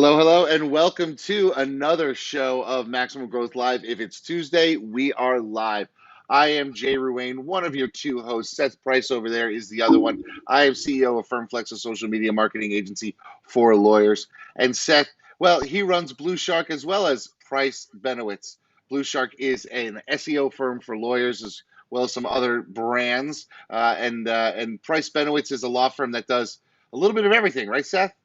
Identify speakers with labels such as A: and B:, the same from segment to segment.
A: Hello, hello, and welcome to another show of Maximum Growth Live. If it's Tuesday, we are live. I am Jay Ruane, one of your two hosts. Seth Price over there is the other one. I am CEO of FirmFlex, a social media marketing agency for lawyers. And Seth, well, he runs Blue Shark as well as Price Benowitz. Blue Shark is an SEO firm for lawyers as well as some other brands. And Price Benowitz is a law firm that does a little bit of everything, right, Seth?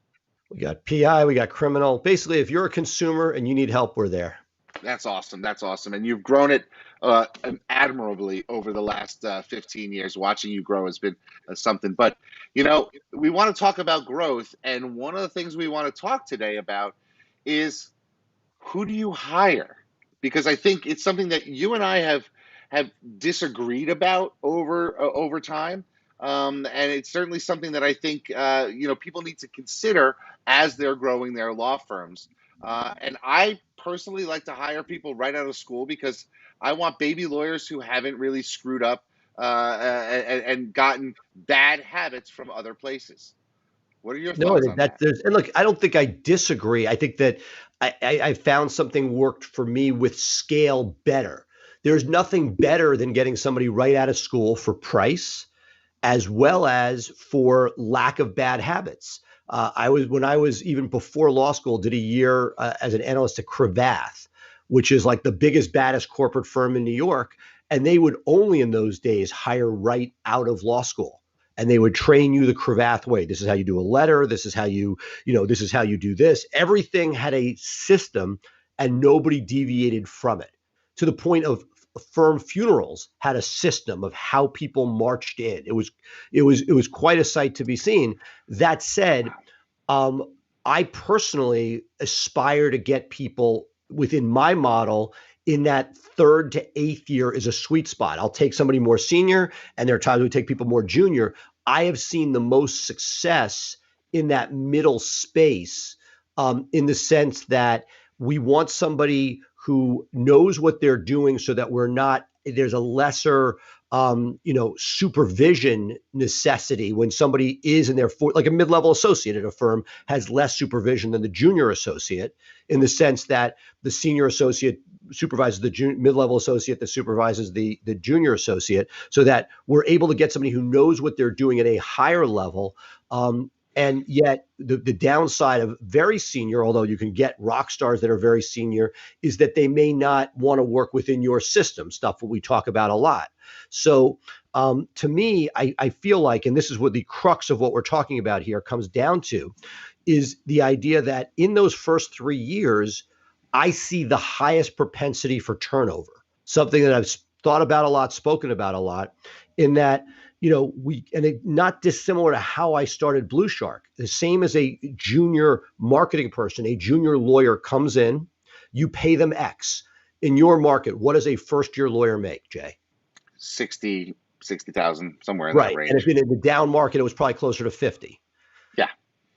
B: We got PI, we got criminal. Basically, if you're a consumer and you need help, we're there.
A: That's awesome. That's awesome. And you've grown it admirably over the last 15 years. Watching you grow has been something. But, we want to talk about growth. And one of the things we want to talk today about is who do you hire? Because I think it's something that you and I have disagreed about over time. And it's certainly something that I think people need to consider as they're growing their law firms. And I personally like to hire people right out of school because I want baby lawyers who haven't really screwed up and gotten bad habits from other places. What are your
B: No,
A: thoughts on
B: that
A: that?
B: there's and look, I don't think I disagree. I think that I found something worked for me with scale better. There's nothing better than getting somebody right out of school for price as well as for lack of bad habits. When I was even before law school, did a year as an analyst at Cravath, which is like the biggest, baddest corporate firm in New York. And they would only in those days hire right out of law school. And they would train you the Cravath way. This is how you do a letter. This is how this is how you do this. Everything had a system and nobody deviated from it to the point of firm funerals had a system of how people marched in. It was quite a sight to be seen. That said, um, I personally aspire to get people within my model in that third to eighth year is a sweet spot. I'll take somebody more senior, and there are times we take people more junior. I have seen the most success in that middle space, in the sense that we want somebody who knows what they're doing so that there's a lesser supervision necessity when somebody is in their like a mid-level associate at a firm has less supervision than the junior associate, in the sense that the senior associate supervises the mid-level associate that supervises the junior associate, so that we're able to get somebody who knows what they're doing at a higher level. And yet the downside of very senior, although you can get rock stars that are very senior, is that they may not want to work within your system, stuff that we talk about a lot. So to me, I feel like, and this is what the crux of what we're talking about here comes down to, is the idea that in those first 3 years, I see the highest propensity for turnover, something that I've thought about a lot, spoken about a lot, in that not dissimilar to how I started Blue Shark. The same as a junior marketing person, a junior lawyer comes in, you pay them X. In your market, what does a first year lawyer make, Jay?
A: 60,000, somewhere in that
B: Right. And if
A: range.
B: in the down market, it was probably closer to 50.
A: Yeah.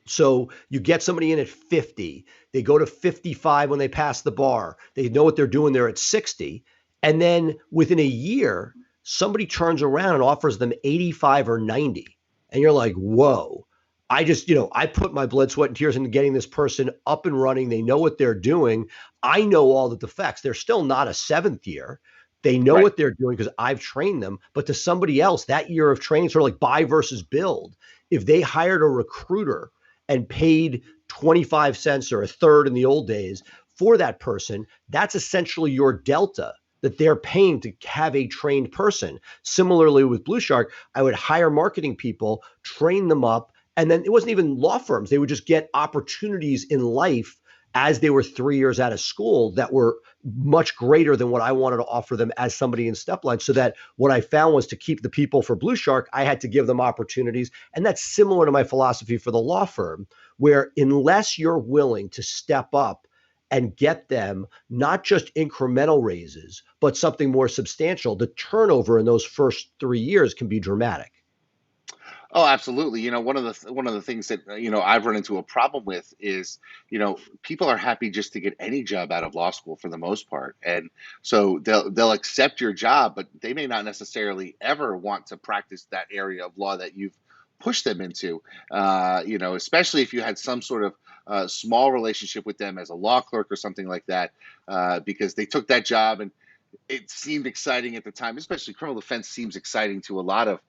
B: So you get somebody in at 50, they go to 55 when they pass the bar. They know what they're doing there at 60. And then within a year, somebody turns around and offers them 85 or 90. And you're like, whoa. I put my blood, sweat, and tears into getting this person up and running. They know what they're doing. I know all the defects. They're still not a seventh year. They know
A: Right.
B: what they're doing because I've trained them. But to somebody else, that year of training, sort of like buy versus build, if they hired a recruiter and paid 25 cents or a third in the old days for that person, that's essentially your delta that they're paying to have a trained person. Similarly with Blue Shark, I would hire marketing people, train them up, and then it wasn't even law firms. They would just get opportunities in life as they were 3 years out of school that were much greater than what I wanted to offer them as somebody in step line. So that what I found was to keep the people for Blue Shark, I had to give them opportunities. And that's similar to my philosophy for the law firm, where unless you're willing to step up and get them not just incremental raises, but something more substantial, the turnover in those first 3 years can be dramatic.
A: Oh, absolutely. One of the things that I've run into a problem with is, people are happy just to get any job out of law school for the most part, and so they'll accept your job, but they may not necessarily ever want to practice that area of law that you've push them into, especially if you had some sort of small relationship with them as a law clerk or something like that, because they took that job and it seemed exciting at the time. Especially criminal defense seems exciting to a lot of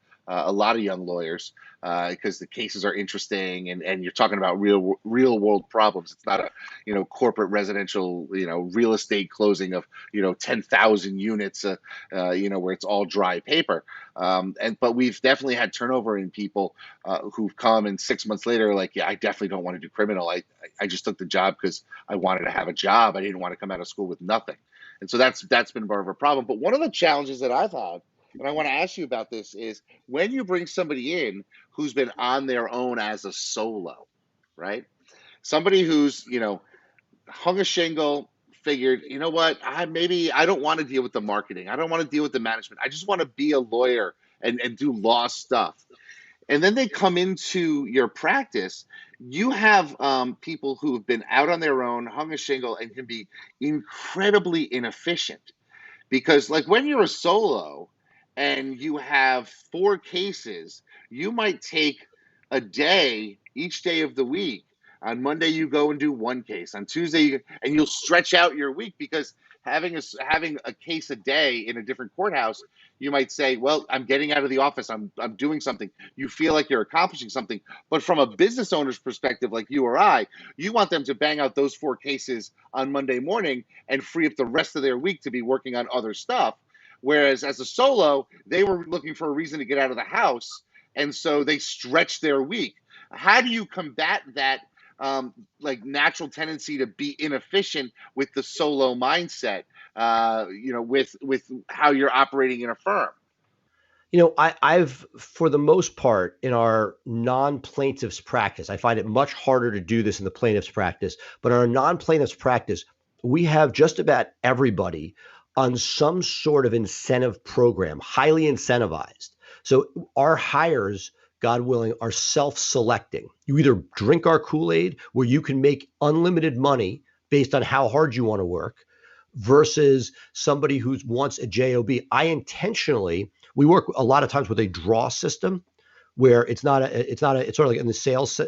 A: young lawyers, because the cases are interesting, and you're talking about real world problems. It's not a corporate residential real estate closing of 10,000 units, where it's all dry paper. And but we've definitely had turnover in people who've come and 6 months later are like, yeah, I definitely don't want to do criminal. I just took the job because I wanted to have a job. I didn't want to come out of school with nothing. And so that's been more of a problem. But one of the challenges that I've had, and I want to ask you about this, is when you bring somebody in who's been on their own as a solo, right? Somebody who's, hung a shingle, figured, you know what, I don't want to deal with the marketing. I don't want to deal with the management. I just want to be a lawyer and do law stuff. And then they come into your practice. You have people who have been out on their own, hung a shingle, and can be incredibly inefficient. Because, like, when you're a solo and you have four cases, you might take a day each day of the week. On Monday, you go and do one case. On Tuesday, and you'll stretch out your week, because having a case a day in a different courthouse, you might say, "Well, I'm getting out of the office. I'm doing something." You feel like you're accomplishing something, but from a business owner's perspective, like you or I, you want them to bang out those four cases on Monday morning and free up the rest of their week to be working on other stuff. Whereas as a solo, they were looking for a reason to get out of the house, and so they stretched their week. How do you combat that, like, natural tendency to be inefficient with the solo mindset, with how you're operating in a firm?
B: I've, for the most part, in our non-plaintiffs practice, I find it much harder to do this in the plaintiffs practice, but in our non-plaintiffs practice, we have just about everybody on some sort of incentive program, highly incentivized. So our hires, God willing, are self-selecting. You either drink our Kool-Aid, where you can make unlimited money based on how hard you want to work, versus somebody who wants a job. We work a lot of times with a draw system, where it's sort of like in the sales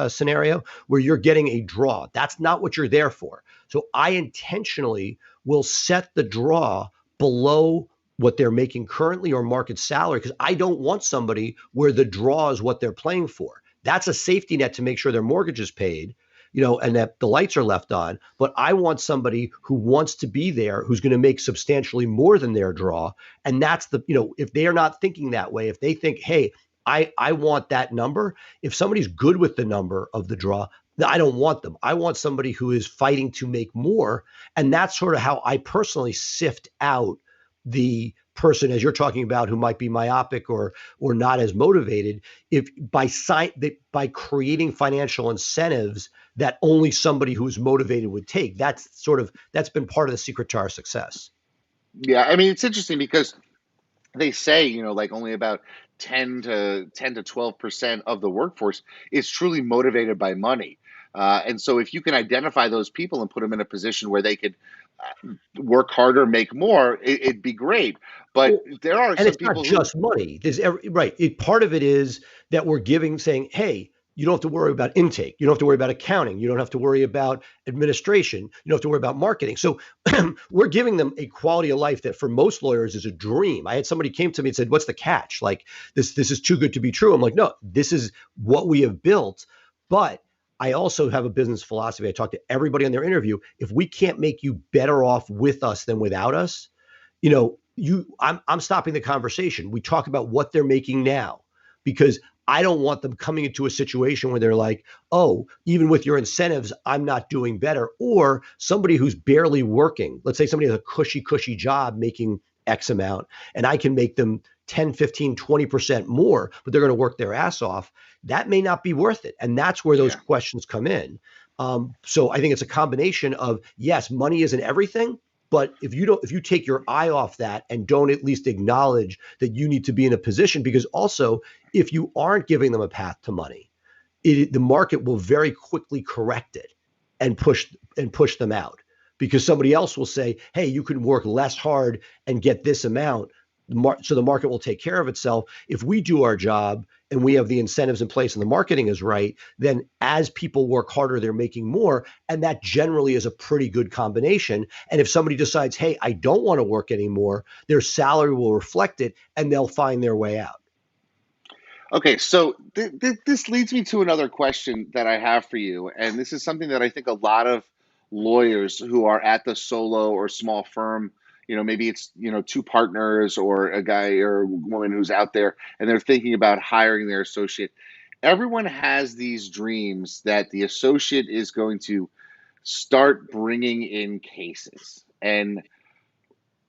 B: scenario where you're getting a draw. That's not what you're there for. So I intentionally will set the draw below what they're making currently or market salary, because I don't want somebody where the draw is what they're playing for. That's a safety net to make sure their mortgage is paid, and that the lights are left on. But I want somebody who wants to be there, who's going to make substantially more than their draw. And that's if they are not thinking that way, if they think, hey, I want that number, if somebody's good with the number of the draw, I don't want them. I want somebody who is fighting to make more. And that's sort of how I personally sift out the person, as you're talking about, who might be myopic or not as motivated, if by creating financial incentives that only somebody who's motivated would take. That's been part of the secret to our success.
A: Yeah, I mean, it's interesting because they say, like, only about 10 to 12% of the workforce is truly motivated by money. And so if you can identify those people and put them in a position where they could work harder, make more, it'd be great. But there are
B: And
A: some
B: it's not
A: people who,
B: just money. Part of it is that we're saying, hey, you don't have to worry about intake. You don't have to worry about accounting. You don't have to worry about administration. You don't have to worry about marketing. So we're giving them a quality of life that for most lawyers is a dream. I had somebody came to me and said, what's the catch? Like, this is too good to be true. I'm like, no, this is what we have built. But I also have a business philosophy. I talk to everybody on their interview. If we can't make you better off with us than without us, I'm stopping the conversation. We talk about what they're making now, because I don't want them coming into a situation where they're like, oh, even with your incentives, I'm not doing better. Or somebody who's barely working. Let's say somebody has a cushy job making X amount, and I can make them 10, 15, 20% more, but they're going to work their ass off. That may not be worth it. And that's where those questions come in. So I think it's a combination of, yes, money isn't everything, but if you take your eye off that and don't at least acknowledge that you need to be in a position, because also if you aren't giving them a path to money, the market will very quickly correct it and push them out, because somebody else will say, hey, you can work less hard and get this amount. So the market will take care of itself. If we do our job and we have the incentives in place and the marketing is right, then as people work harder, they're making more. And that generally is a pretty good combination. And if somebody decides, hey, I don't want to work anymore, their salary will reflect it and they'll find their way out.
A: Okay, so this leads me to another question that I have for you, and this is something that I think a lot of lawyers who are at the solo or small firm, maybe it's, two partners or a guy or a woman who's out there and they're thinking about hiring their associate. Everyone has these dreams that the associate is going to start bringing in cases. And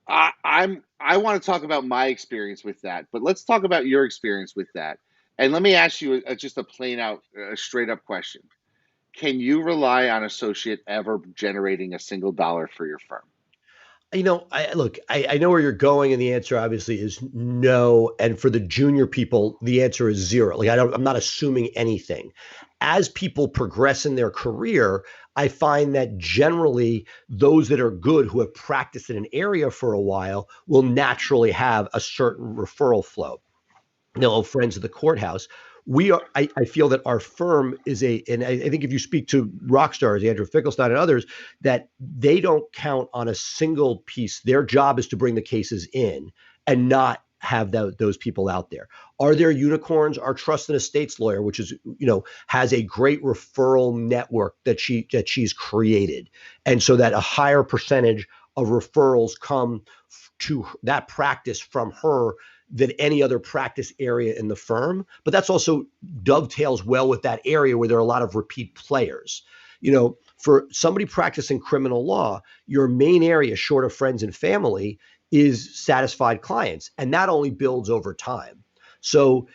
A: I want to talk about my experience with that, but let's talk about your experience with that. And let me ask you just a plain out, straight up question. Can you rely on associate ever generating a single dollar for your firm?
B: I know where you're going, and the answer obviously is no. And for the junior people, the answer is zero. I'm not assuming anything. As people progress in their career, I find that generally those that are good who have practiced in an area for a while will naturally have a certain referral flow. Friends of the courthouse. I feel that our firm is and I think if you speak to rock stars, Andrew Finkelstein and others, that they don't count on a single piece. Their job is to bring the cases in and not have those people out there. Are there unicorns? Our trust and estates lawyer, which is, has a great referral network that she's created. And so that a higher percentage of referrals come to that practice from her than any other practice area in the firm. But that's also dovetails well with that area where there are a lot of repeat players. For somebody practicing criminal law, your main area, short of friends and family, is satisfied clients. And that only builds over time. So,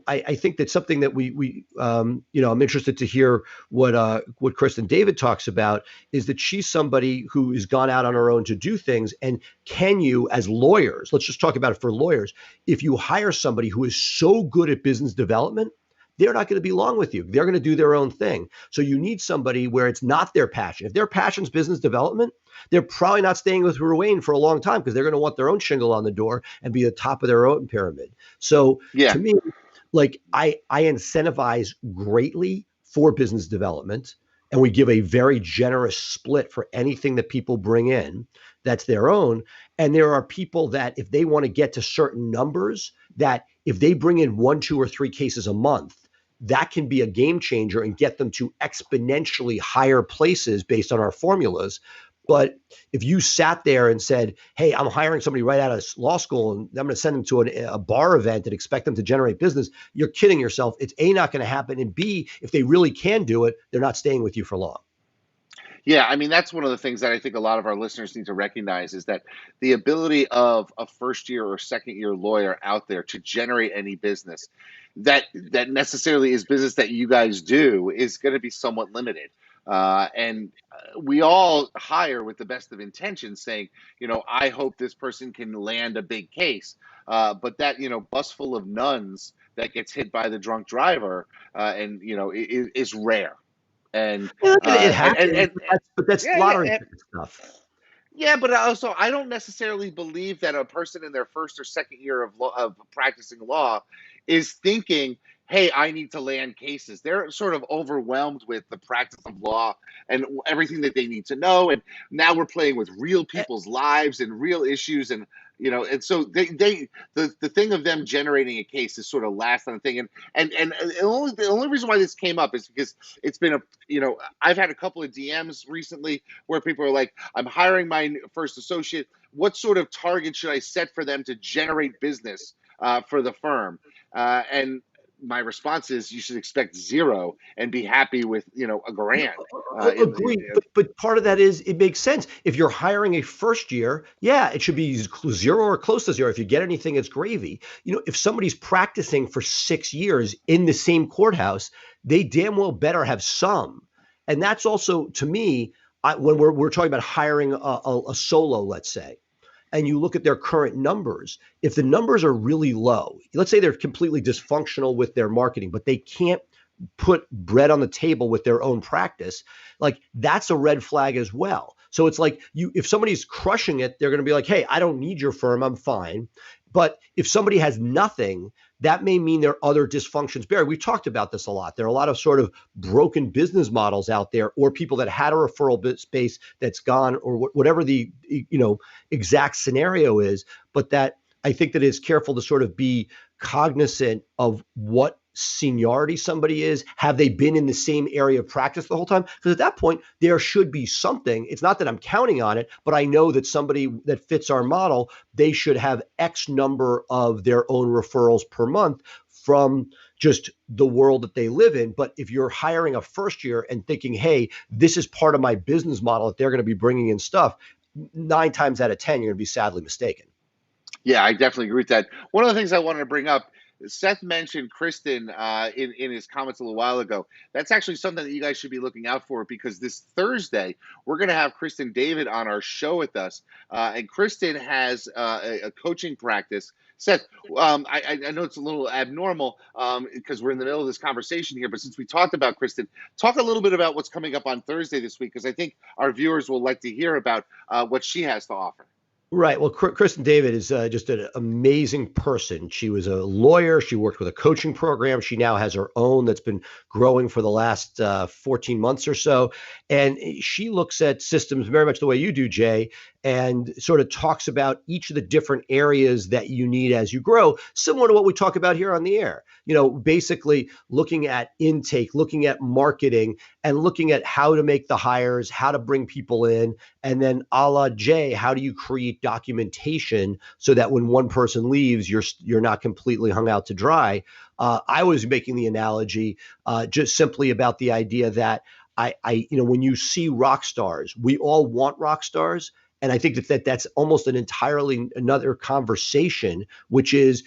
B: I think that's something that I'm interested to hear what Kristen David talks about, is that she's somebody who has gone out on her own to do things. And can you, as lawyers, let's just talk about it for lawyers, if you hire somebody who is so good at business development, they're not going to be long with you. They're going to do their own thing. So you need somebody where it's not their passion. If their passion is business development, they're probably not staying with Ruane for a long time because they're going to want their own shingle on the door and be the top of their own pyramid. So
A: Yeah.
B: to me, I incentivize greatly for business development, and we give a very generous split for anything that people bring in that's their own. And there are people that if they want to get to certain numbers, that if they bring in 1, 2, or 3 cases a month, that can be a game changer and get them to exponentially higher places based on our formulas. But if you sat there and said, hey, I'm hiring somebody right out of law school and I'm going to send them to a bar event and expect them to generate business, you're kidding yourself. It's A, not going to happen. And B, if they really can do it, they're not staying with you for long.
A: Yeah, I mean, that's one of the things that I think a lot of our listeners need to recognize is that the ability of a first year or second year lawyer out there to generate any business that necessarily is business that you guys do is going to be somewhat limited. And we all hire with the best of intentions, saying, I hope this person can land a big case. But that, bus full of nuns that gets hit by the drunk driver, and is rare. And
B: It
A: and
B: happens, but that's
A: yeah,
B: lottery
A: yeah,
B: ticket stuff.
A: yeah, but also I don't necessarily believe that a person in their first or second year of practicing law is thinking, "Hey, I need to land cases." They're sort of overwhelmed with the practice of law and everything that they need to know, and now we're playing with real people's lives and real issues, and and so the thing of them generating a case is sort of last on the thing, and the only reason why this came up is because it's been I've had a couple of DMs recently where people are like, I'm hiring my first associate. What sort of target should I set for them to generate business for the firm? And my response is you should expect zero and be happy with, a grand.
B: Agreed, but part of that is it makes sense. If you're hiring a first year, yeah, it should be zero or close to zero. If you get anything, it's gravy. If somebody's practicing for 6 years in the same courthouse, they damn well better have some. And that's also, to me, when we're talking about hiring a solo, let's say, and you look at their current numbers, if the numbers are really low, let's say they're completely dysfunctional with their marketing, but they can't put bread on the table with their own practice, like that's a red flag as well. So it's like if somebody's crushing it, they're going to be like, hey, I don't need your firm, I'm fine. But if somebody has nothing, that may mean there are other dysfunctions buried. We talked about this a lot. There are a lot of sort of broken business models out there, or people that had a referral space that's gone, or whatever the exact scenario is. But that I think that it's careful to sort of be cognizant of what seniority somebody is. Have they been in the same area of practice the whole time? Because at that point, there should be something. It's not that I'm counting on it, but I know that somebody that fits our model, they should have X number of their own referrals per month from just the world that they live in. But if you're hiring a first year and thinking, hey, this is part of my business model that they're going to be bringing in stuff, 9 times out of 10, you're going to be sadly mistaken.
A: Yeah, I definitely agree with that. One of the things I wanted to bring up, Seth mentioned Kristen in his comments a little while ago. That's actually something that you guys should be looking out for, because this Thursday we're going to have Kristen David on our show with us, and Kristen has a coaching practice. Seth, I know it's a little abnormal because we're in the middle of this conversation here, but since we talked about Kristen, talk a little bit about what's coming up on Thursday this week, because I think our viewers will like to hear about what she has to offer.
B: Right. Well, Kristen David is just an amazing person. She was a lawyer. She worked with a coaching program. She now has her own that's been growing for the last 14 months or so. And she looks at systems very much the way you do, Jay, and sort of talks about each of the different areas that you need as you grow, similar to what we talk about here on the air. Basically looking at intake, looking at marketing, and looking at how to make the hires, how to bring people in, and then a la Jay, how do you create documentation so that when one person leaves, you're not completely hung out to dry. I was making the analogy just simply about the idea that when you see rock stars, we all want rock stars. And I think that's almost an entirely another conversation, which is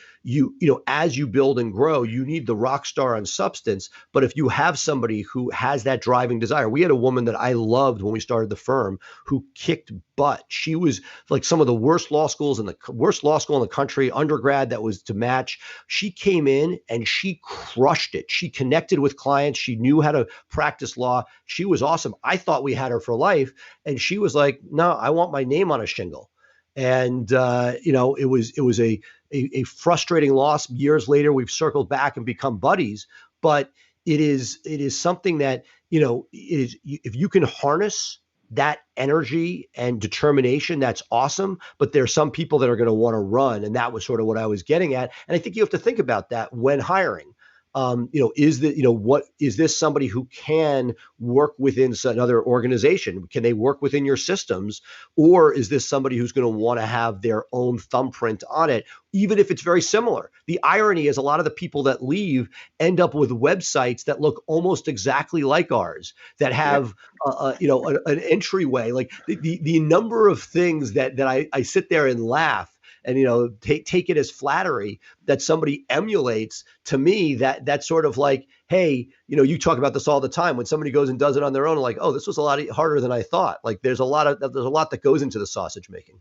B: as you build and grow, you need the rock star on substance. But if you have somebody who has that driving desire, we had a woman that I loved when we started the firm who kicked butt. She was like some of the worst law school in the country, undergrad that was to match. She came in and she crushed it. She connected with clients. She knew how to practice law. She was awesome. I thought we had her for life. And she was like, no, I want my name on a shingle. And, it was a frustrating loss. Years later, we've circled back and become buddies. But it is something that, if you can harness that energy and determination, that's awesome. But there are some people that are going to want to run. And that was sort of what I was getting at. And I think you have to think about that when hiring. Is this somebody who can work within another organization? Can they work within your systems? Or is this somebody who's going to want to have their own thumbprint on it, even if it's very similar? The irony is a lot of the people that leave end up with websites that look almost exactly like ours, that have, an entryway. Like the number of things that I sit there and laugh and take it as flattery that somebody emulates. To me, that's sort of like, hey, you talk about this all the time. When somebody goes and does it on their own, like, oh, this was a lot harder than I thought. Like there's a lot that goes into the sausage making.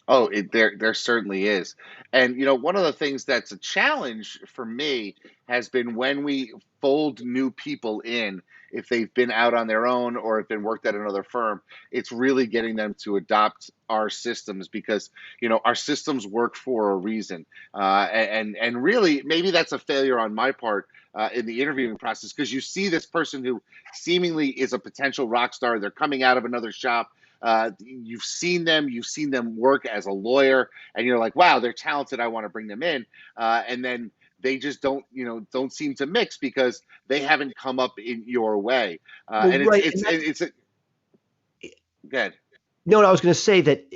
A: Oh, there certainly is. And one of the things that's a challenge for me has been when we fold new people in, if they've been out on their own or have been worked at another firm, it's really getting them to adopt our systems, because our systems work for a reason. And really, maybe that's a failure on my part in the interviewing process, because you see this person who seemingly is a potential rock star. They're coming out of another shop. You've seen them work as a lawyer, and you're like, wow, they're talented. I want to bring them in. And then they just don't seem to mix because they haven't come up in your way. And
B: Right.
A: it's good.
B: No, I was going to say that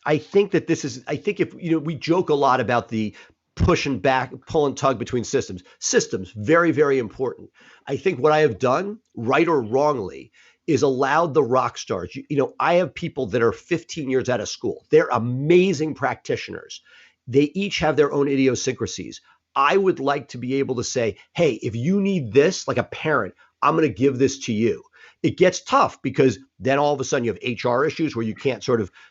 B: I think that I think if, we joke a lot about the push and back, pull and tug between systems. Systems, very, very important. I think what I have done, right or wrongly, is allowed the rock stars. I have people that are 15 years out of school. They're amazing practitioners. They each have their own idiosyncrasies. I would like to be able to say, hey, if you need this, like a parent, I'm going to give this to you. It gets tough because then all of a sudden you have HR issues where you can't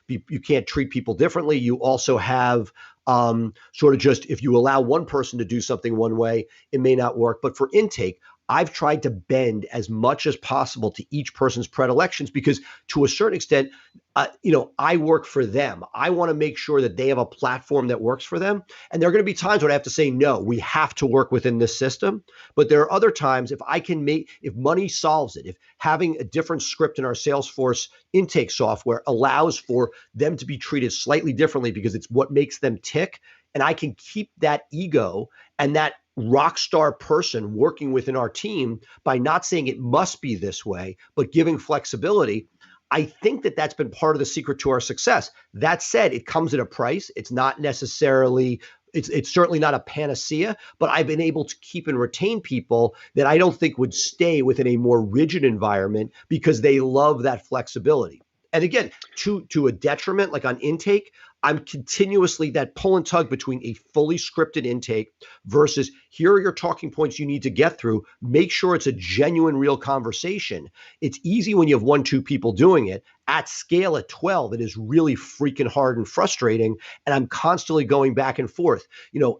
B: you can't treat people differently. You also have sort of just, if you allow one person to do something one way, it may not work. But for intake, I've tried to bend as much as possible to each person's predilections because to a certain extent, I work for them. I want to make sure that they have a platform that works for them. And there are going to be times when I have to say, no, we have to work within this system. But there are other times if money solves it, if having a different script in our Salesforce intake software allows for them to be treated slightly differently because it's what makes them tick, and I can keep that ego and that rock star person working within our team by not saying it must be this way, but giving flexibility. I think that that's been part of the secret to our success. That said, it comes at a price. It's not necessarily, it's certainly not a panacea, but I've been able to keep and retain people that I don't think would stay within a more rigid environment because they love that flexibility. And again, to a detriment, like on intake, I'm continuously that pull and tug between a fully scripted intake versus here are your talking points you need to get through. Make sure it's a genuine, real conversation. It's easy when you have 1, 2 people doing it. At scale at 12, it is really freaking hard and frustrating. And I'm constantly going back and forth.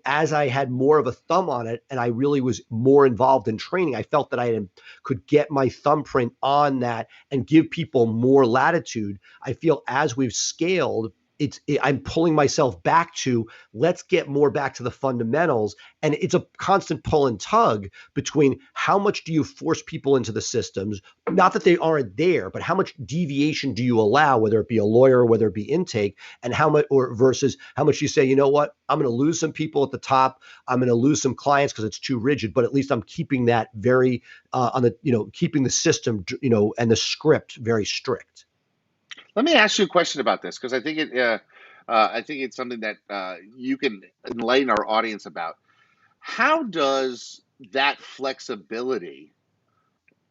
B: As I had more of a thumb on it and I really was more involved in training, I felt that could get my thumbprint on that and give people more latitude. I feel as we've scaled, I'm pulling myself back to let's get more back to the fundamentals. And it's a constant pull and tug between how much do you force people into the systems, not that they aren't there, but how much deviation do you allow, whether it be a lawyer, whether it be intake, and how much, or versus how much you say, you know what, I'm going to lose some people at the top. I'm going to lose some clients because it's too rigid, but at least I'm keeping that very keeping the system, and the script very strict.
A: Let me ask you a question about this because I think it's something that you can enlighten our audience about. How does that flexibility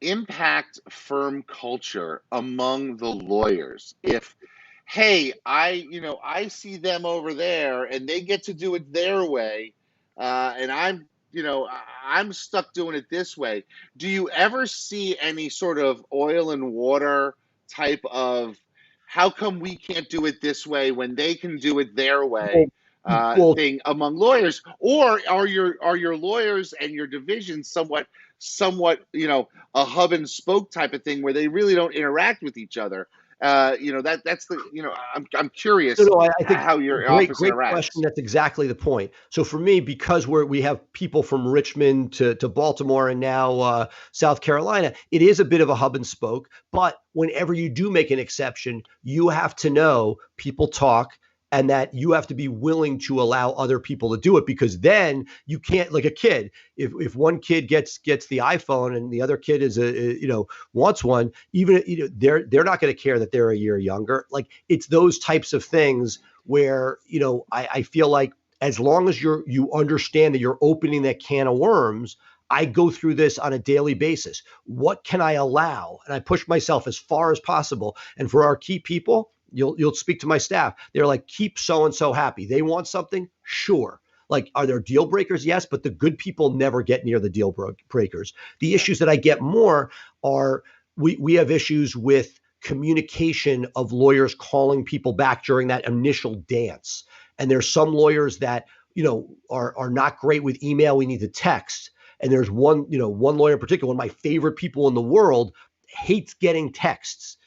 A: impact firm culture among the lawyers? If, hey, I see them over there and they get to do it their way, and I'm stuck doing it this way. Do you ever see any sort of oil and water type of how come we can't do it this way when they can do it their
B: Well,
A: way
B: well,
A: thing among lawyers, or are your lawyers and your divisions somewhat a hub and spoke type of thing where they really don't interact with each other? That's the I'm
B: No,
A: curious
B: no, I think
A: how your
B: great,
A: office
B: great question.
A: interacts.
B: That's exactly the point. So for me, because we have people from Richmond to Baltimore and now South Carolina, it is a bit of a hub and spoke. But whenever you do make an exception, you have to know people talk and that you have to be willing to allow other people to do it because then you can't like a kid. If one kid gets the iPhone and the other kid is wants one, even they're not going to care that they're a year younger. Like it's those types of things where I feel like as long as you understand that you're opening that can of worms. I go through this on a daily basis. What can I allow? And I push myself as far as possible. And for our key people, you'll speak to my staff. They're like, keep so and so happy. They want something, sure. Like, are there deal breakers? Yes, but the good people never get near the deal breakers. The issues that I get more are we have issues with communication of lawyers calling people back during that initial dance. And there's some lawyers that are not great with email. We need to text. And there's one lawyer in particular, one of my favorite people in the world, hates getting texts.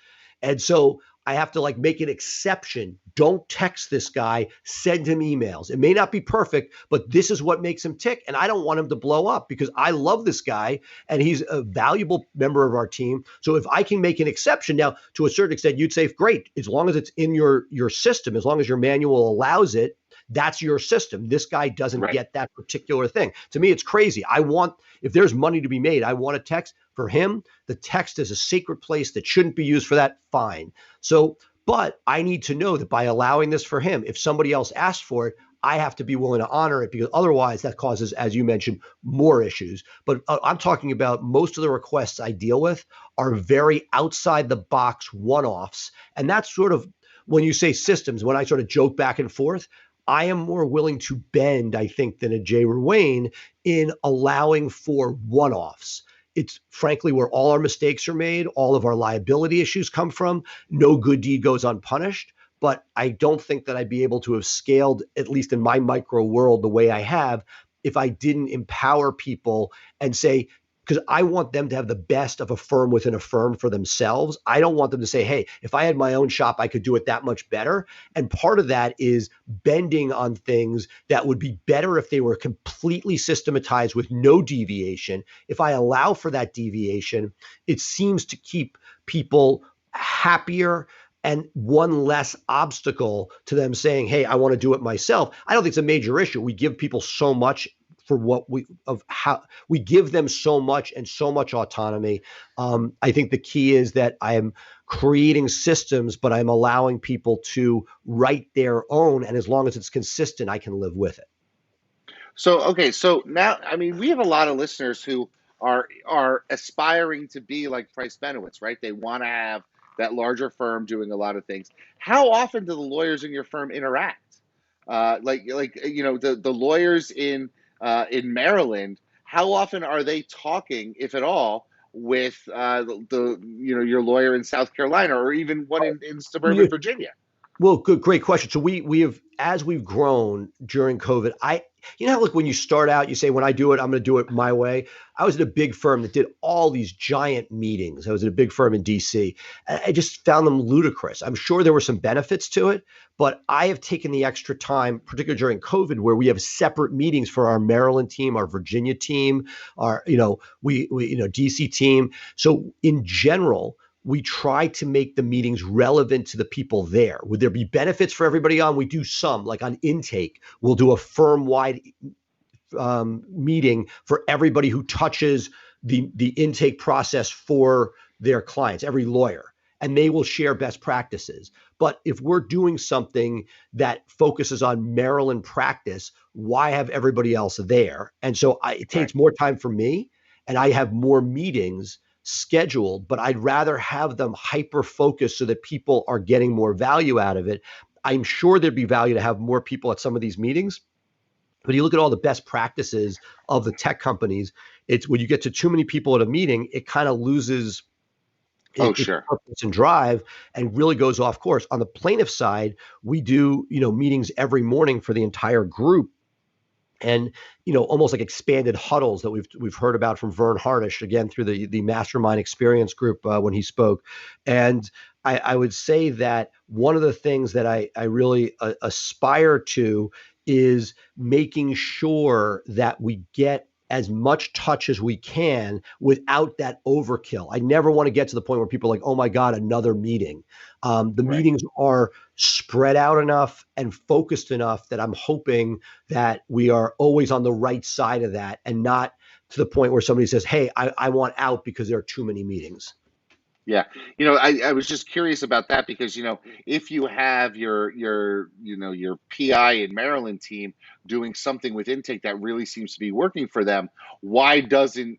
B: And so I have to like make an exception. Don't text this guy, send him emails. It may not be perfect, but this is what makes him tick. And I don't want him to blow up because I love this guy and he's a valuable member of our team. So if I can make an exception now to a certain extent, you'd say, great, as long as it's in your system, as long as your manual allows it, that's your system. This guy doesn't
A: Right.
B: get that particular thing. To me, it's crazy. If there's money to be made, I want a text. For him, the text is a sacred place that shouldn't be used for that. Fine. So, but I need to know that by allowing this for him, if somebody else asks for it, I have to be willing to honor it because otherwise that causes, as you mentioned, more issues. But I'm talking about most of the requests I deal with are very outside the box one-offs. And that's sort of when you say systems, when I sort of joke back and forth, I am more willing to bend, I think, than a Jay Ruane in allowing for one-offs. It's frankly where all our mistakes are made, all of our liability issues come from. No good deed goes unpunished. But I don't think that I'd be able to have scaled, at least in my micro world, the way I have if I didn't empower people and say, because I want them to have the best of a firm within a firm for themselves. I don't want them to say, hey, if I had my own shop, I could do it that much better. And part of that is bending on things that would be better if they were completely systematized with no deviation. If I allow for that deviation, it seems to keep people happier and one less obstacle to them saying, hey, I want to do it myself. I don't think it's a major issue. We give people so much for what we of how we give them so much and so much autonomy. I think the key is that I am creating systems, but I'm allowing people to write their own. And as long as it's consistent, I can live with it.
A: So okay, so now I mean we have a lot of listeners who are aspiring to be like Price Benowitz, right? They want to have that larger firm doing a lot of things. How often do the lawyers in your firm interact? The lawyers in Maryland, how often are they talking, if at all, with your lawyer in South Carolina or even one in suburban Virginia?
B: Well, great question. So we have, as we've grown during COVID, how like when you start out, you say, when I do it, I'm going to do it my way. I was at a big firm that did all these giant meetings. I was at a big firm in DC. I just found them ludicrous. I'm sure there were some benefits to it, but I have taken the extra time, particularly during COVID, where we have separate meetings for our Maryland team, our Virginia team, our, DC team. So in general, we try to make the meetings relevant to the people there. Would there be benefits for everybody on? We do some, like on intake, we'll do a firm-wide meeting for everybody who touches the intake process for their clients, every lawyer, and they will share best practices. But if we're doing something that focuses on Maryland practice, why have everybody else there? And so it takes more time for me, and I have more meetings scheduled, but I'd rather have them hyper focused so that people are getting more value out of it. I'm sure there'd be value to have more people at some of these meetings, but you look at all the best practices of the tech companies, it's when you get to too many people at a meeting, it kind of loses its purpose and drive and really goes off course. On the plaintiff side, we do, meetings every morning for the entire group. And almost like expanded huddles that we've heard about from Vern Harnish, again through the Mastermind Experience group when he spoke. And I would say that one of the things that I really aspire to is making sure that we get as much touch as we can without that overkill. I never want to get to the point where people are like, oh my God, another meeting. The meetings are spread out enough and focused enough that I'm hoping that we are always on the right side of that and not to the point where somebody says, hey, I want out because there are too many meetings.
A: Yeah. I was just curious about that because, if you have your PI in Maryland team doing something with intake that really seems to be working for them, why doesn't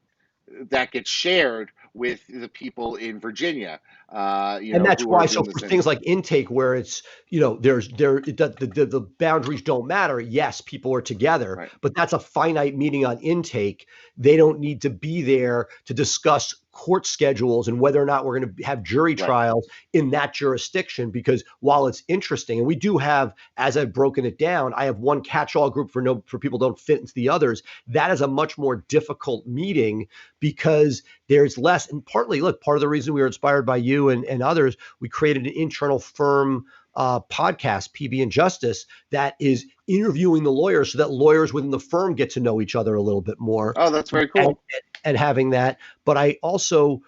A: that get shared with the people in Virginia?
B: And that's
A: who are
B: why, so
A: doing the
B: for
A: same.
B: things like intake, where it's, the boundaries don't matter. Yes, people are together, but that's a finite meeting on intake. They don't need to be there to discuss court schedules and whether or not we're going to have jury trials in that jurisdiction, because while it's interesting, and we do have, as I've broken it down, I have one catch-all group for people don't fit into the others. That is a much more difficult meeting because there's less, and partly, look, part of the reason we were inspired by you and others, we created an internal firm podcast, PB and Justice, that is interviewing the lawyers so that lawyers within the firm get to know each other a little bit more.
A: Oh, that's very cool.
B: And having that. But I also,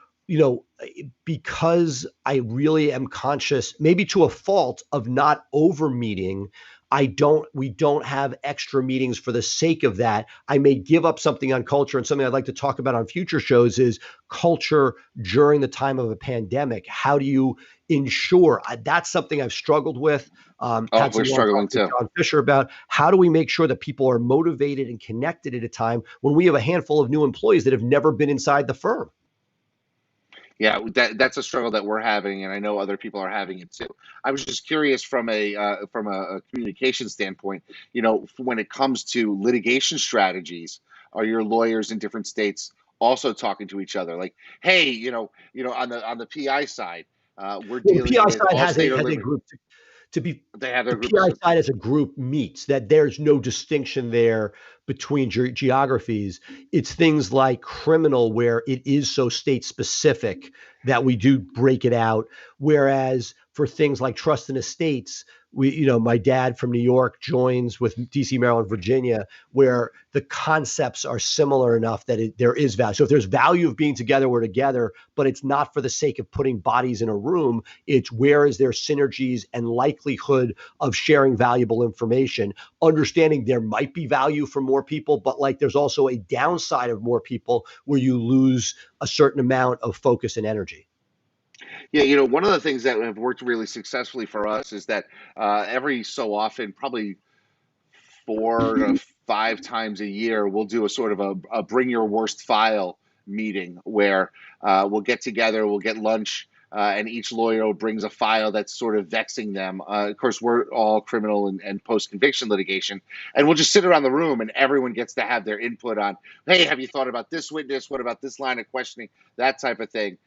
B: because I really am conscious, maybe to a fault, of not over meeting, we don't have extra meetings for the sake of that. I may give up something on culture, and something I'd like to talk about on future shows is culture during the time of a pandemic. How do you ensure? That's something I've struggled with.
A: We're struggling too.
B: John Fisher about how do we make sure that people are motivated and connected at a time when we have a handful of new employees that have never been inside the firm.
A: Yeah, that's a struggle that we're having, and I know other people are having it too. I was just curious from a communication standpoint. When it comes to litigation strategies, are your lawyers in different states also talking to each other? Like, hey, on the PI side, we're dealing
B: PI
A: with
B: side
A: all
B: has
A: state or
B: a
A: limited.
B: group. to be
A: They have
B: the
A: their group
B: PI
A: of.
B: side as a group meets, that there's no distinction there between geographies. It's things like criminal, where it is so state specific that we do break it out. Whereas for things like trust and estates, my dad from New York joins with DC, Maryland, Virginia, where the concepts are similar enough that there is value. So if there's value of being together, we're together, but it's not for the sake of putting bodies in a room. It's where is there synergies and likelihood of sharing valuable information, understanding there might be value for more people, but like there's also a downside of more people where you lose a certain amount of focus and energy.
A: Yeah, one of the things that have worked really successfully for us is that every so often, probably 4 to 5 times a year, we'll do a sort of a bring your worst file meeting where we'll get together, we'll get lunch, and each lawyer brings a file that's sort of vexing them. Of course, we're all criminal and post-conviction litigation, and we'll just sit around the room and everyone gets to have their input on, hey, have you thought about this witness? What about this line of questioning? That type of thing.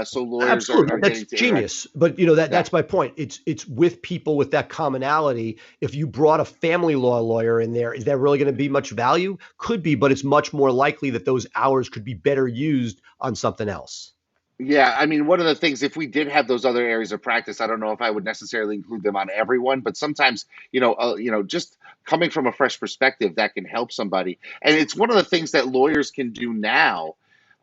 A: So lawyers
B: Absolutely,
A: are
B: that's
A: getting to
B: genius. But
A: Yeah.
B: that's my point. It's with people with that commonality. If you brought a family law lawyer in there, is there really going to be much value? Could be, but it's much more likely that those hours could be better used on something else.
A: Yeah, I mean, one of the things, if we did have those other areas of practice, I don't know if I would necessarily include them on everyone, but sometimes, just coming from a fresh perspective that can help somebody. And it's one of the things that lawyers can do now.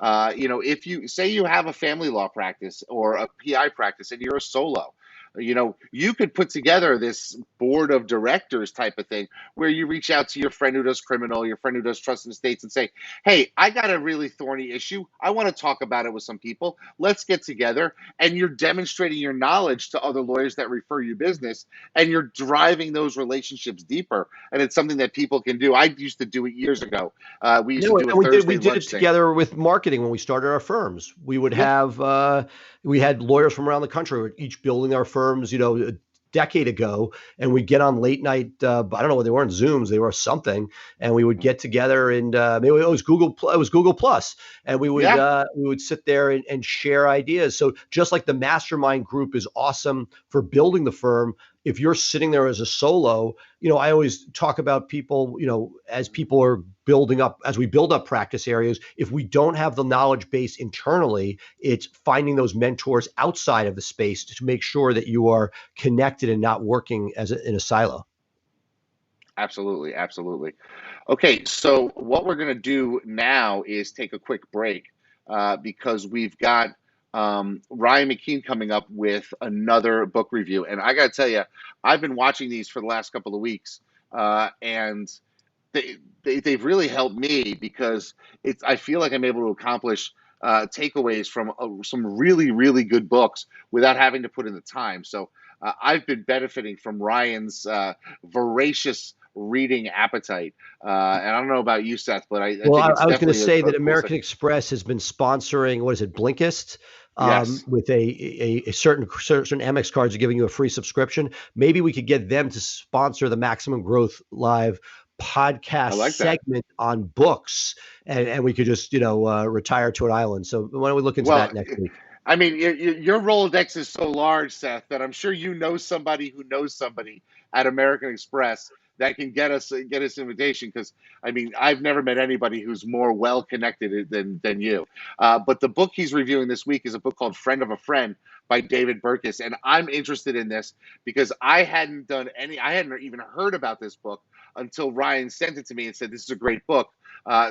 A: If you say you have a family law practice or a PI practice and you're a solo, you could put together this board of directors type of thing where you reach out to your friend who does criminal, your friend who does trust and estates, and say, hey, I got a really thorny issue. I want to talk about it with some people. Let's get together. And you're demonstrating your knowledge to other lawyers that refer you business, and you're driving those relationships deeper. And it's something that people can do. I used to do it years ago. We used to do a
B: And we
A: Thursday
B: did it
A: lunch thing.
B: together with marketing when we started our firms. We would
A: Yeah.
B: have we had lawyers from around the country, each building our firms, a decade ago, and we'd get on late night. I don't know, they weren't Zooms, they were something, and we would get together and maybe it was Google Plus, and we would sit there and share ideas. So just like the mastermind group is awesome for building the firm, if you're sitting there as a solo, I always talk about people, as people are building up, as we build up practice areas, if we don't have the knowledge base internally, it's finding those mentors outside of the space to make sure that you are connected and not working in a silo.
A: Absolutely, absolutely. Okay, so what we're going to do now is take a quick break because we've got Ryan McKean coming up with another book review. And I got to tell you, I've been watching these for the last couple of weeks, and they've really helped me because I feel like I'm able to accomplish takeaways from some really, really good books without having to put in the time. So I've been benefiting from Ryan's voracious reading appetite. And I don't know about you, Seth, but I think it's
B: I was going to
A: definitely
B: say that
A: cool
B: American
A: thing.
B: Express has been sponsoring, what is it, Blinkist,
A: Yes.
B: with a certain Amex cards are giving you a free subscription. Maybe we could get them to sponsor the Maximum Growth Live podcast
A: I like that.
B: segment on books, and we could just retire to an island. So why don't we look into
A: Well,
B: that next week?
A: I mean, your Rolodex is so large, Seth, that I'm sure you know somebody who knows somebody at American Express that can get us invitation. Because I mean, I've never met anybody who's more well connected than you. But the book he's reviewing this week is a book called Friend of a Friend by David Burkus, and I'm interested in this because I hadn't even heard about this book until Ryan sent it to me and said this is a great book.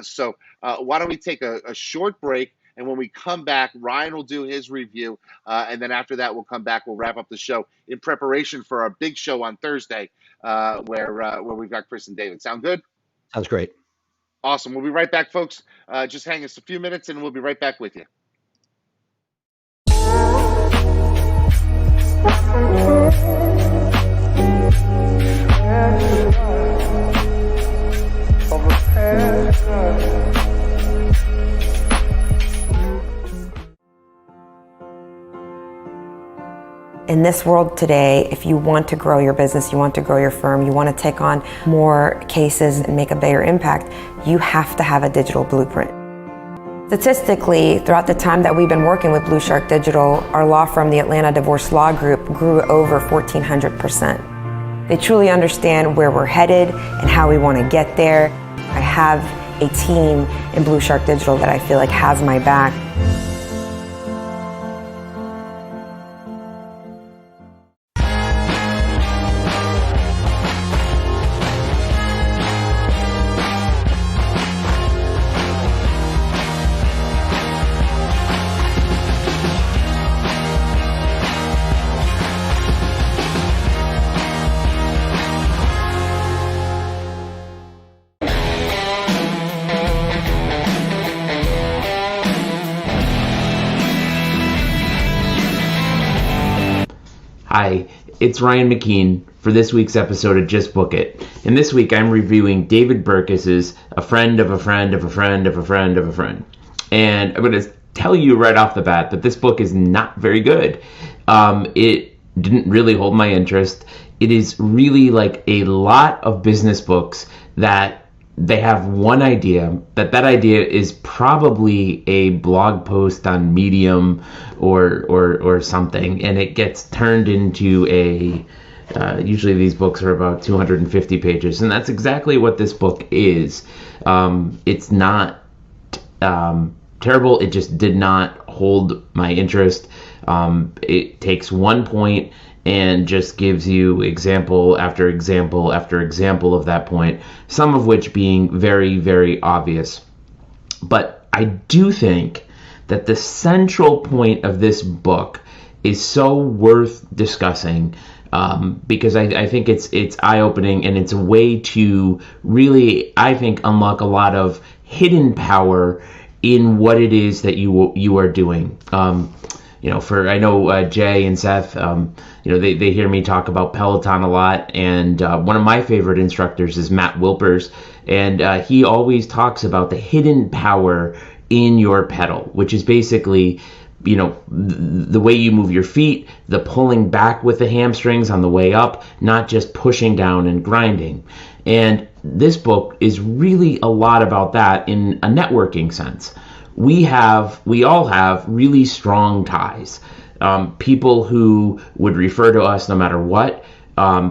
A: So why don't we take a short break? And when we come back, Ryan will do his review. And then after that, we'll come back. We'll wrap up the show in preparation for our big show on Thursday, where we've got Chris and David. Sound good?
B: Sounds great.
A: Awesome. We'll be right back, folks. Just hang us a few minutes, and we'll be right back with you.
C: In this world today, if you want to grow your business, you want to grow your firm, you want to take on more cases and make a bigger impact, you have to have a digital blueprint. Statistically, throughout the time that we've been working with Blue Shark Digital, our law firm, the Atlanta Divorce Law Group, grew over 1,400%. They truly understand where we're headed and how we want to get there. I have a team in Blue Shark Digital that I feel like has my back.
D: Hi, it's Ryan McKean for this week's episode of Just Book It. And this week I'm reviewing David Burkus's A Friend of a Friend of a Friend of a Friend of a Friend. And I'm going to tell you right off the bat that this book is not very good. It didn't really hold my interest. It is really like a lot of business books that they have one idea, that idea is probably a blog post on Medium or something, and it gets turned into a usually these books are about 250 pages, and that's exactly what this book is. It's not terrible. It just did not hold my interest. It takes one point and just gives you example after example after example of that point, some of which being very, very obvious. But I do think that the central point of this book is so worth discussing, because I think it's eye-opening, and it's a way to really, I think, unlock a lot of hidden power in what it is that you are doing. I know Jay and Seth, they hear me talk about Peloton a lot, and one of my favorite instructors is Matt Wilpers, and he always talks about the hidden power in your pedal, which is basically, the way you move your feet, the pulling back with the hamstrings on the way up, not just pushing down and grinding. And this book is really a lot about that in a networking sense. We all have really strong ties. People who would refer to us no matter what,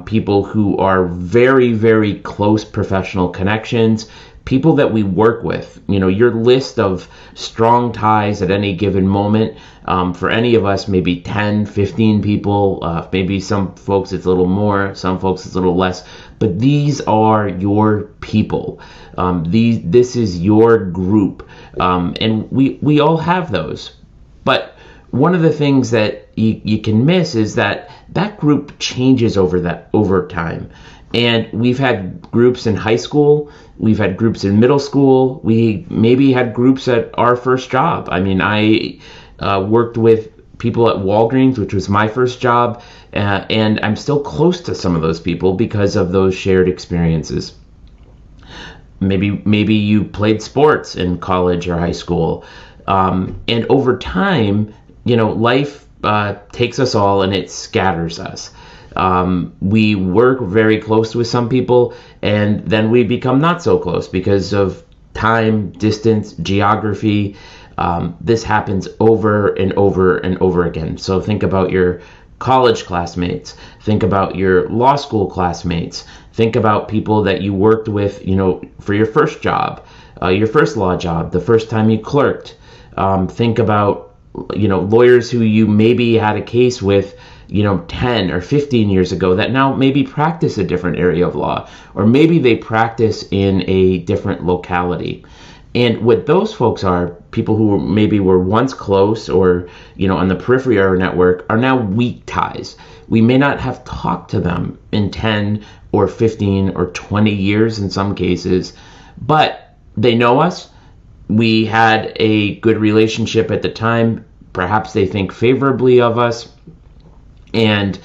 D: people who are very, very close professional connections, people that we work with. Your list of strong ties at any given moment, for any of us, maybe 10, 15 people, maybe some folks it's a little more, some folks it's a little less, but these are your people. This is your group, and we all have those. But one of the things that you can miss is that group changes over time. And we've had groups in high school, we've had groups in middle school, we maybe had groups at our first job. I mean, I worked with people at Walgreens, which was my first job, and I'm still close to some of those people because of those shared experiences. Maybe you played sports in college or high school, and over time, life takes us all and it scatters us. We work very close with some people, and then we become not so close because of time, distance, geography. This happens over and over and over again. So think about your college classmates. Think about your law school classmates. Think about people that you worked with, for your first job, your first law job, the first time you clerked. Think about, lawyers who you maybe had a case with, 10 or 15 years ago that now maybe practice a different area of law, or maybe they practice in a different locality. And what those folks are, people who maybe were once close or, on the periphery of our network, are now weak ties. We may not have talked to them in 10 or 15 or 20 years in some cases, but they know us. We had a good relationship at the time. Perhaps they think favorably of us. And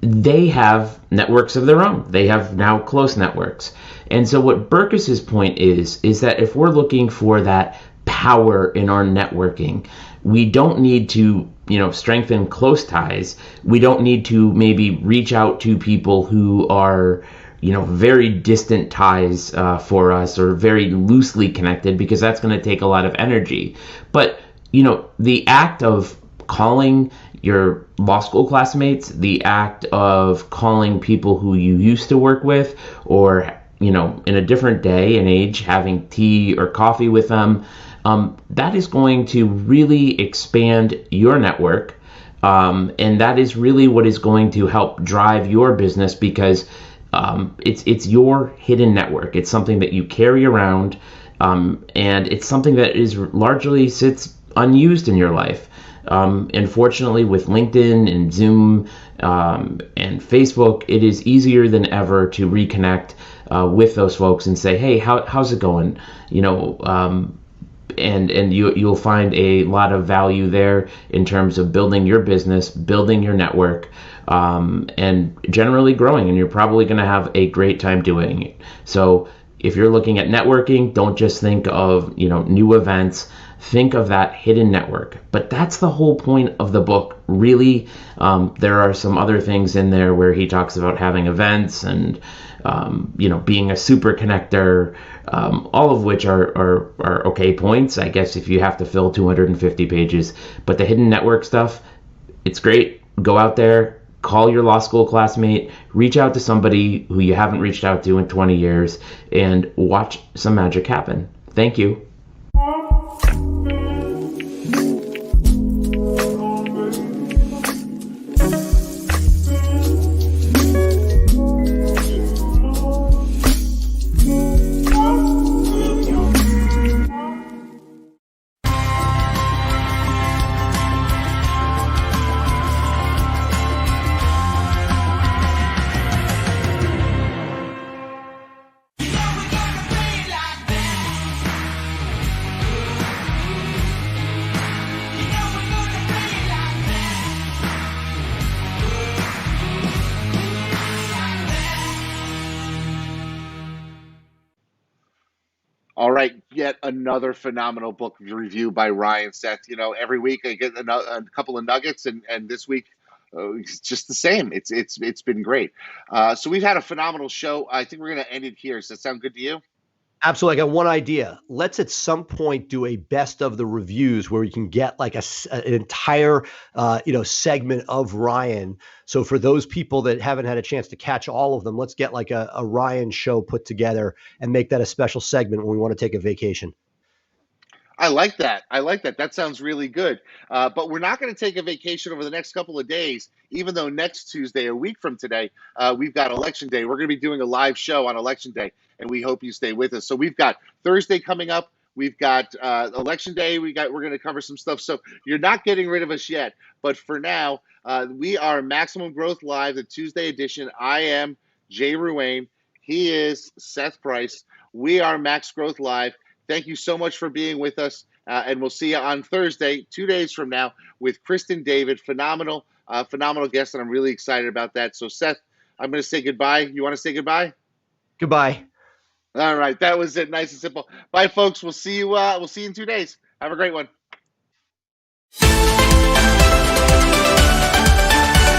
D: they have networks of their own. They have now close networks. And so what Burkus's point is that if we're looking for that power in our networking, we don't need to, strengthen close ties. We don't need to maybe reach out to people who are, very distant ties for us, or very loosely connected, because that's going to take a lot of energy. But the act of calling your law school classmates, the act of calling people who you used to work with, or in a different day and age, having tea or coffee with them, that is going to really expand your network. And that is really what is going to help drive your business, because it's your hidden network. It's something that you carry around, and it's something that is largely sits unused in your life. Unfortunately, with LinkedIn and Zoom and Facebook, it is easier than ever to reconnect with those folks and say, hey, how's it going? And you'll find a lot of value there in terms of building your business, building your network, and generally growing. And you're probably going to have a great time doing it. So if you're looking at networking, don't just think of new events. Think of that hidden network. But that's the whole point of the book, really. There are some other things in there where he talks about having events and being a super connector, all of which are okay points, I guess, if you have to fill 250 pages. But the hidden network stuff, it's great. Go out there, call your law school classmate, reach out to somebody who you haven't reached out to in 20 years, and watch some magic happen. Thank you.
A: All right, yet another phenomenal book review by Ryan. Seth, every week I get a couple of nuggets, and this week it's just the same. It's been great. So we've had a phenomenal show. I think we're going to end it here. Does that sound good to you?
B: Absolutely. I got one idea. Let's at some point do a best of the reviews where you can get like an entire, segment of Ryan. So for those people that haven't had a chance to catch all of them, let's get like a Ryan show put together and make that a special segment when we want to take a vacation.
A: I like that. That sounds really good. But we're not going to take a vacation over the next couple of days, even though next Tuesday, a week from today, we've got Election Day. We're going to be doing a live show on Election Day, and we hope you stay with us. So we've got Thursday coming up. We've got Election Day. We're going to cover some stuff. So you're not getting rid of us yet. But for now, we are Maximum Growth Live, the Tuesday edition. I am Jay Ruane. He is Seth Price. We are Max Growth Live. Thank you so much for being with us, and we'll see you on Thursday, 2 days from now, with Kristen David. Phenomenal guest, and I'm really excited about that. So, Seth, I'm going to say goodbye. You want to say goodbye?
B: Goodbye.
A: All right, that was it. Nice and simple. Bye, folks. We'll see you. We'll see you in 2 days. Have a great one.